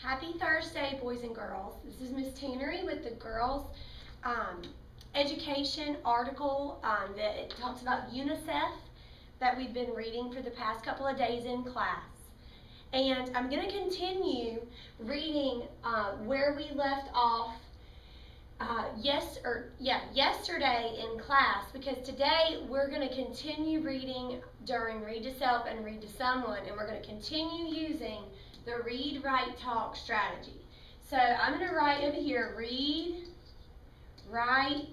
Happy Thursday, boys and girls. This is Miss Tannery with the girls' education article that talks about UNICEF that we've been reading for the past couple of days in class. And I'm going to continue reading where we left off yesterday in class, because today we're going to continue reading during Read to Self and Read to Someone, and we're going to continue using the read, write, talk strategy. So I'm going to write over here, read, write,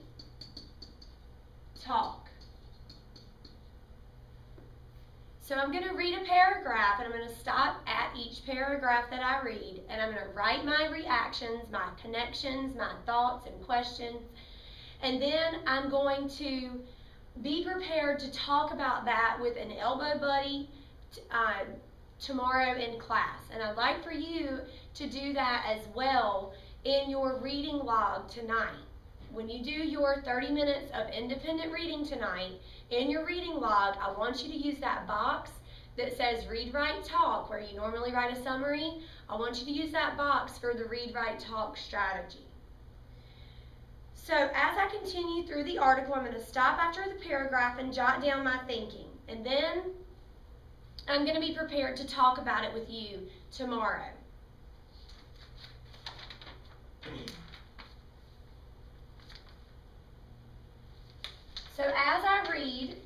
talk. So I'm going to read a paragraph, and I'm going to stop at each paragraph that I read, and I'm going to write my reactions, my connections, my thoughts and questions, and then I'm going to be prepared to talk about that with an elbow buddy tomorrow in class. And I'd like for you to do that as well in your reading log tonight. When you do your 30 minutes of independent reading tonight, in your reading log, I want you to use that box that says read, write, talk, where you normally write a summary. I want you to use that box for the read, write, talk strategy. So as I continue through the article, I'm going to stop after the paragraph and jot down my thinking. And then I'm going to be prepared to talk about it with you tomorrow. So as I read,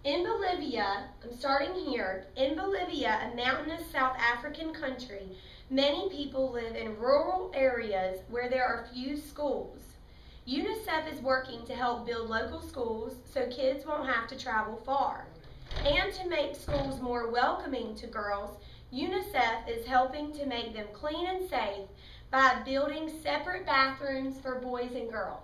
in Bolivia, I'm starting here, in Bolivia, a mountainous South African country, many people live in rural areas where there are few schools. UNICEF is working to help build local schools so kids won't have to travel far. And to make schools more welcoming to girls, UNICEF is helping to make them clean and safe by building separate bathrooms for boys and girls.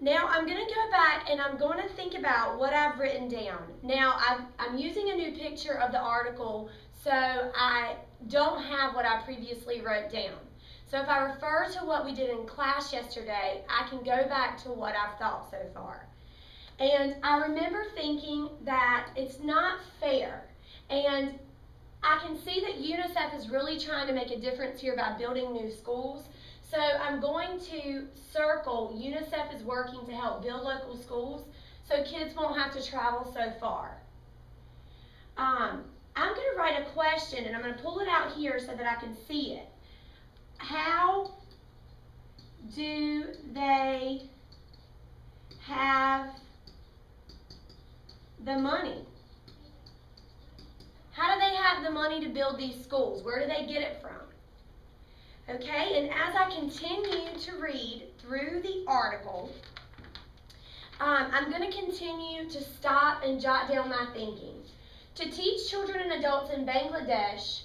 Now I'm going to go back and I'm going to think about what I've written down. Now I'm using a new picture of the article, so I don't have what I previously wrote down. So if I refer to what we did in class yesterday, I can go back to what I've thought so far. And I remember thinking that it's not fair, and I can see that UNICEF is really trying to make a difference here by building new schools. So I'm going to circle UNICEF is working to help build local schools so kids won't have to travel so far. I'm going to write a question, and I'm going to pull it out here so that I can see it. How do they have the money? How do they have the money to build these schools? Where do they get it from? Okay, and as I continue to read through the article, I'm going to continue to stop and jot down my thinking. To teach children and adults in Bangladesh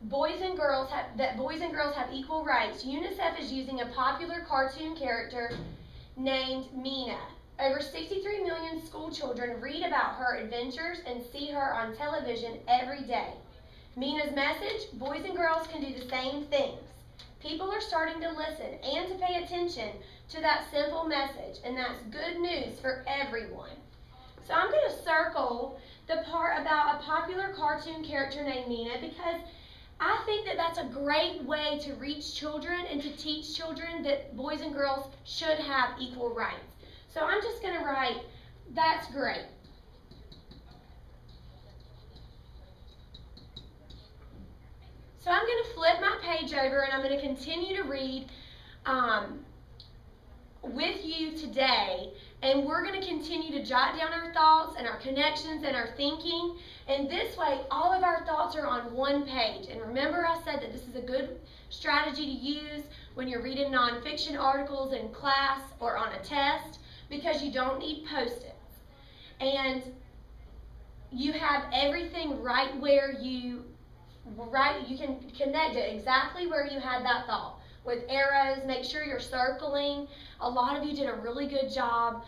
boys and girls have equal rights, UNICEF is using a popular cartoon character named Meena. Over 63 million school children read about her adventures and see her on television every day. Meena's message: boys and girls can do the same things. People are starting to listen and to pay attention to that simple message, and that's good news for everyone. So I'm going to circle the part about a popular cartoon character named Meena, because I think that that's a great way to reach children and to teach children that boys and girls should have equal rights. So I'm just going to write, that's great. So I'm going to flip my page over, and I'm going to continue to read with you today, and we're going to continue to jot down our thoughts and our connections and our thinking, and this way all of our thoughts are on one page. And remember, I said that this is a good strategy to use when you're reading nonfiction articles in class or on a test, because you don't need Post-its. And you have everything right where you can connect it exactly where you had that thought with arrows. Make sure you're circling. A lot of you did a really good job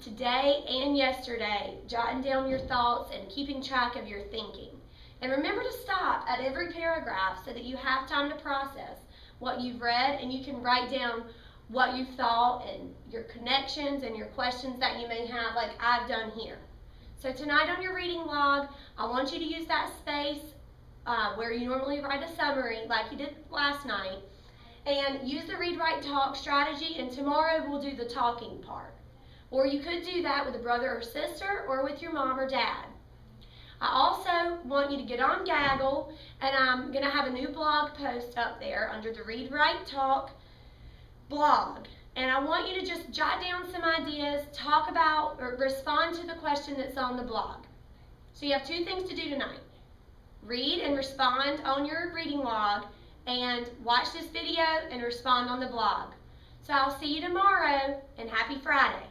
today and yesterday jotting down your thoughts and keeping track of your thinking. And remember to stop at every paragraph so that you have time to process what you've read, and you can write down what you thought and your connections and your questions that you may have, like I've done here. So tonight on your reading log, I want you to use that space where you normally write a summary like you did last night, and use the read, write, talk strategy, and tomorrow we'll do the talking part. Or you could do that with a brother or sister or with your mom or dad. I also want you to get on Gaggle, and I'm going to have a new blog post up there under the Read, Write, Talk blog. And I want you to just jot down some ideas, talk about, or respond to the question that's on the blog. So you have two things to do tonight. Read and respond on your reading log, and watch this video and respond on the blog. So I'll see you tomorrow, and happy Friday.